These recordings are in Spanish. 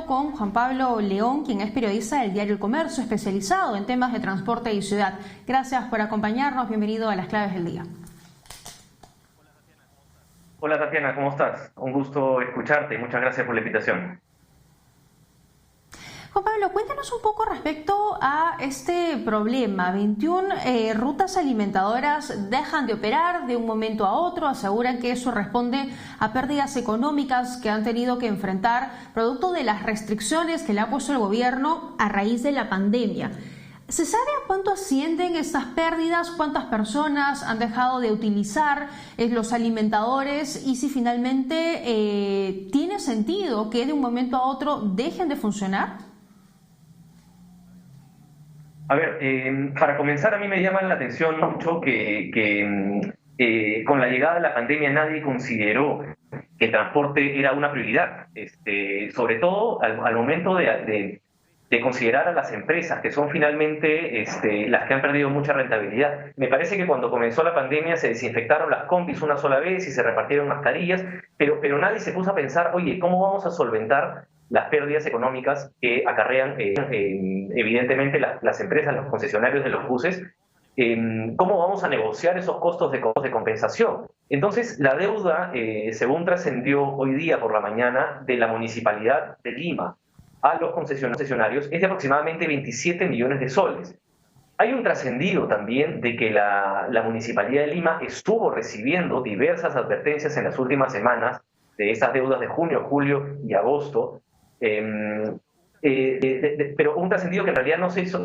Con Juan Pablo León, quien es periodista del diario El Comercio, especializado en temas de transporte y ciudad. Gracias por acompañarnos. Bienvenido a Las Claves del Día. Hola Tatiana, ¿cómo estás? Un gusto escucharte y muchas gracias por la invitación. Juan Pablo, cuéntanos un poco respecto a este problema. 21 rutas alimentadoras dejan de operar de un momento a otro, aseguran que eso responde a pérdidas económicas que han tenido que enfrentar producto de las restricciones que le ha puesto el gobierno a raíz de la pandemia. ¿Se sabe a cuánto ascienden estas pérdidas? ¿Cuántas personas han dejado de utilizar los alimentadores? Y si finalmente tiene sentido que de un momento a otro dejen de funcionar. A ver, para comenzar, a mí me llama la atención mucho que con la llegada de la pandemia nadie consideró que el transporte era una prioridad, sobre todo al momento de considerar a las empresas, que son finalmente las que han perdido mucha rentabilidad. Me parece que cuando comenzó la pandemia se desinfectaron las combis una sola vez y se repartieron mascarillas, pero nadie se puso a pensar, oye, ¿cómo vamos a solventar las pérdidas económicas que acarrean evidentemente las empresas, los concesionarios de los buses? ¿Cómo vamos a negociar esos costos de compensación? Entonces, la deuda, según trascendió hoy día por la mañana, de la Municipalidad de Lima a los concesionarios, es de aproximadamente 27 millones de soles. Hay un trascendido también de que la Municipalidad de Lima estuvo recibiendo diversas advertencias en las últimas semanas de esas deudas de junio, julio y agosto, pero un trascendido que en realidad no se hizo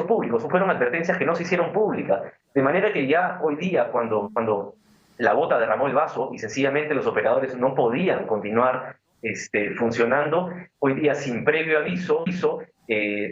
público. Fueron advertencias que no se hicieron públicas, de manera que ya hoy día, cuando la gota derramó el vaso y sencillamente los operadores no podían continuar funcionando, hoy día sin previo aviso,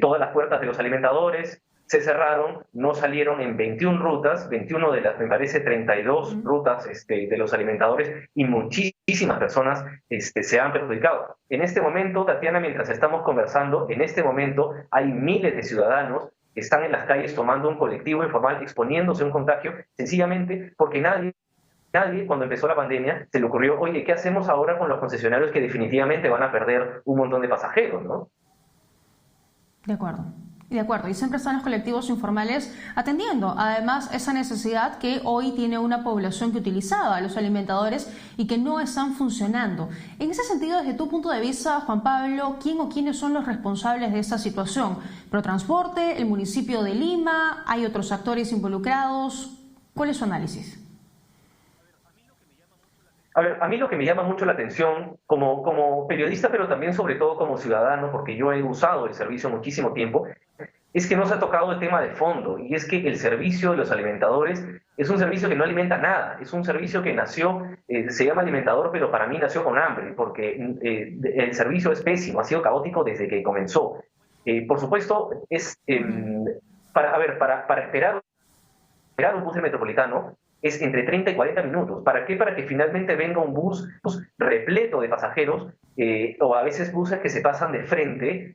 todas las puertas de los alimentadores se cerraron, no salieron en 21 rutas, 21 de las, me parece, 32 rutas de los alimentadores, y muchísimas personas se han perjudicado. En este momento, Tatiana, mientras estamos conversando, en este momento hay miles de ciudadanos que están en las calles tomando un colectivo informal, exponiéndose a un contagio, sencillamente porque nadie, cuando empezó la pandemia, se le ocurrió, oye, ¿qué hacemos ahora con los concesionarios que definitivamente van a perder un montón de pasajeros, ¿no? De acuerdo. De acuerdo, y siempre están los colectivos informales atendiendo, además, esa necesidad que hoy tiene una población que utilizaba los alimentadores y que no están funcionando. En ese sentido, desde tu punto de vista, Juan Pablo, ¿quién o quiénes son los responsables de esta situación? ¿Protransporte, el municipio de Lima? ¿Hay otros actores involucrados? ¿Cuál es su análisis? A ver, a mí lo que me llama mucho la atención como periodista, pero también sobre todo como ciudadano, porque yo he usado el servicio muchísimo tiempo, es que no se ha tocado el tema de fondo, y es que el servicio de los alimentadores es un servicio que no alimenta nada, es un servicio que nació, se llama alimentador, pero para mí nació con hambre, porque el servicio es pésimo, ha sido caótico desde que comenzó. Por supuesto, es para esperar un bus del Metropolitano es entre 30 y 40 minutos. ¿Para qué? Para que finalmente venga un bus repleto de pasajeros, o a veces buses que se pasan de frente,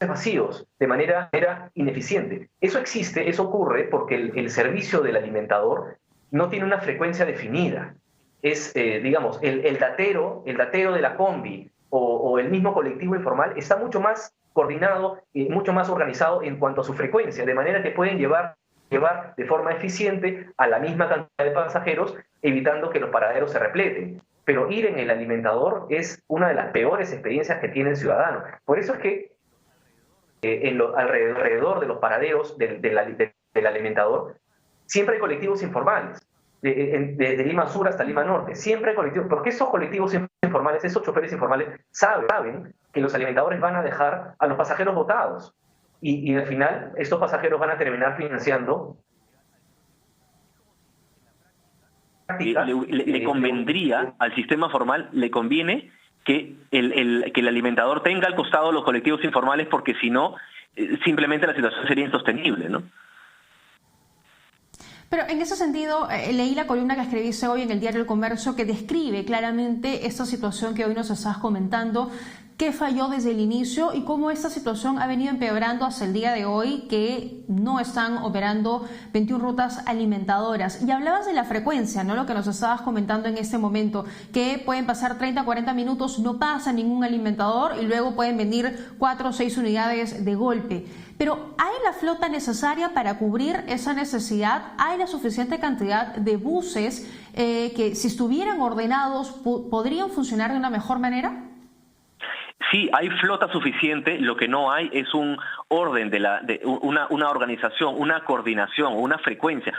vacíos, de manera ineficiente. Eso existe, eso ocurre porque el servicio del alimentador no tiene una frecuencia definida. Es, digamos, el datero de la combi o el mismo colectivo informal está mucho más coordinado y mucho más organizado en cuanto a su frecuencia, de manera que pueden llevar de forma eficiente a la misma cantidad de pasajeros, evitando que los paraderos se repleten. Pero ir en el alimentador es una de las peores experiencias que tiene el ciudadano. Por eso es que alrededor de los paraderos del alimentador siempre hay colectivos informales, desde Lima Sur hasta Lima Norte, siempre hay colectivos, porque esos colectivos informales, esos choferes informales saben que los alimentadores van a dejar a los pasajeros botados, y al final estos pasajeros van a terminar financiando. Le convendría al sistema formal, le conviene que el alimentador tenga al costado los colectivos informales, porque si no, simplemente la situación sería insostenible, ¿no? Pero en ese sentido, leí la columna que escribiste hoy en el diario El Comercio, que describe claramente esta situación que hoy nos estás comentando. qué falló desde el inicio y cómo esta situación ha venido empeorando hasta el día de hoy, que no están operando 21 rutas alimentadoras. Y hablabas de la frecuencia, ¿no? Lo que nos estabas comentando en este momento, que pueden pasar 30, 40 minutos, no pasa ningún alimentador y luego pueden venir 4 o 6 unidades de golpe. Pero ¿hay la flota necesaria para cubrir esa necesidad? ¿Hay la suficiente cantidad de buses que, si estuvieran ordenados, podrían funcionar de una mejor manera? Sí, hay flota suficiente, lo que no hay es un orden una organización, una coordinación, una frecuencia,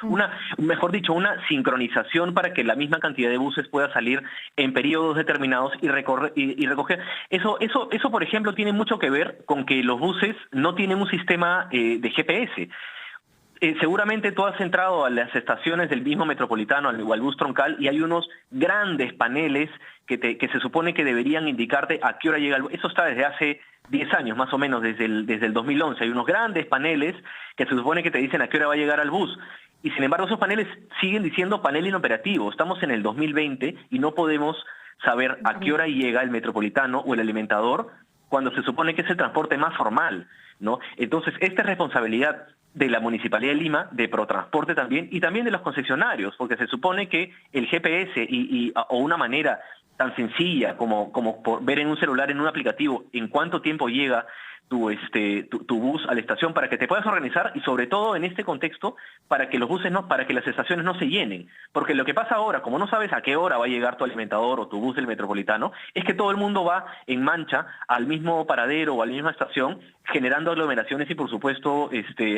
mejor dicho, una sincronización para que la misma cantidad de buses pueda salir en periodos determinados y recoger. Eso, por ejemplo, tiene mucho que ver con que los buses no tienen un sistema de GPS. Seguramente tú has entrado a las estaciones del mismo Metropolitano o al bus troncal y hay unos grandes paneles que se supone que deberían indicarte a qué hora llega el bus. Eso está desde hace 10 años, más o menos, desde el 2011. Hay unos grandes paneles que se supone que te dicen a qué hora va a llegar al bus. Y sin embargo, esos paneles siguen diciendo panel inoperativo. Estamos en el 2020 y no podemos saber a qué hora llega el Metropolitano o el Alimentador cuando se supone que es el transporte más formal, ¿no? Entonces, esta es responsabilidad de la Municipalidad de Lima, de Protransporte también, y también de los concesionarios, porque se supone que el GPS o una manera tan sencilla como por ver en un celular, en un aplicativo, en cuánto tiempo llega tu bus a la estación para que te puedas organizar y sobre todo en este contexto para que para que las estaciones no se llenen, porque lo que pasa ahora, como no sabes a qué hora va a llegar tu alimentador o tu bus del Metropolitano, es que todo el mundo va en mancha al mismo paradero o a la misma estación generando aglomeraciones y por supuesto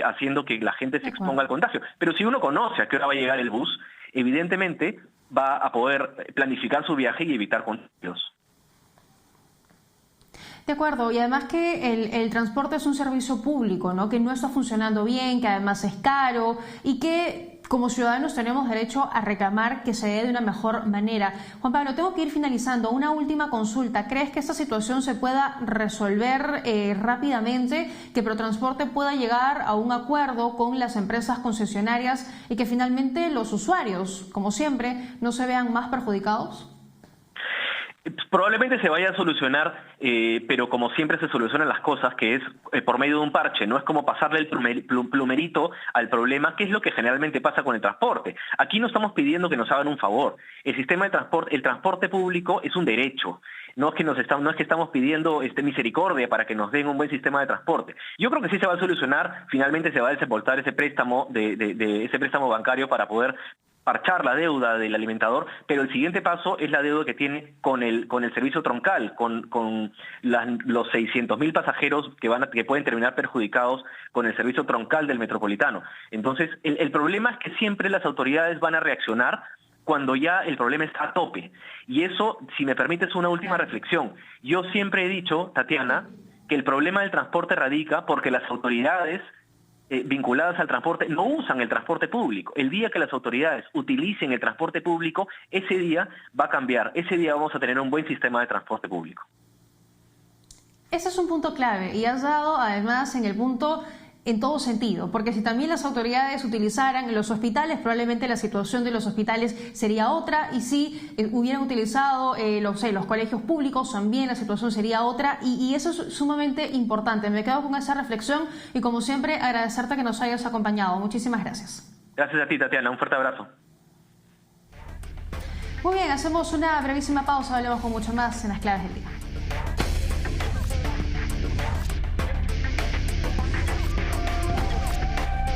haciendo que la gente se exponga al contagio. Pero si uno conoce a qué hora va a llegar el bus, evidentemente va a poder planificar su viaje y evitar contagios. De acuerdo, y además que el transporte es un servicio público, ¿no? Que no está funcionando bien, que además es caro y que como ciudadanos tenemos derecho a reclamar que se dé de una mejor manera. Juan Pablo, tengo que ir finalizando. Una última consulta. ¿Crees que esta situación se pueda resolver rápidamente, que Protransporte pueda llegar a un acuerdo con las empresas concesionarias y que finalmente los usuarios, como siempre, no se vean más perjudicados? Probablemente se vaya a solucionar, pero como siempre se solucionan las cosas, que es por medio de un parche, no es como pasarle el plumerito al problema, que es lo que generalmente pasa con el transporte. Aquí no estamos pidiendo que nos hagan un favor. El sistema de transporte, el transporte público es un derecho. No es que estamos pidiendo misericordia para que nos den un buen sistema de transporte. Yo creo que sí se va a solucionar, finalmente se va a desembolsar ese préstamo ese préstamo bancario para poder parchar la deuda del alimentador, pero el siguiente paso es la deuda que tiene con el servicio troncal, con los 600.000 pasajeros que pueden terminar perjudicados con el servicio troncal del Metropolitano. Entonces, el problema es que siempre las autoridades van a reaccionar cuando ya el problema está a tope. Y eso, si me permites una última reflexión, yo siempre he dicho, Tatiana, que el problema del transporte radica porque las autoridades vinculadas al transporte no usan el transporte público. El día que las autoridades utilicen el transporte público, ese día va a cambiar. Ese día vamos a tener un buen sistema de transporte público. Ese es un punto clave y has dado además en el punto en todo sentido, porque si también las autoridades utilizaran los hospitales, probablemente la situación de los hospitales sería otra, y si hubieran utilizado los colegios públicos, también la situación sería otra, y eso es sumamente importante. Me quedo con esa reflexión y, como siempre, agradecerte que nos hayas acompañado. Muchísimas gracias. Gracias a ti, Tatiana. Un fuerte abrazo. Muy bien, hacemos una brevísima pausa, hablamos con mucho más en Las Claves del Día.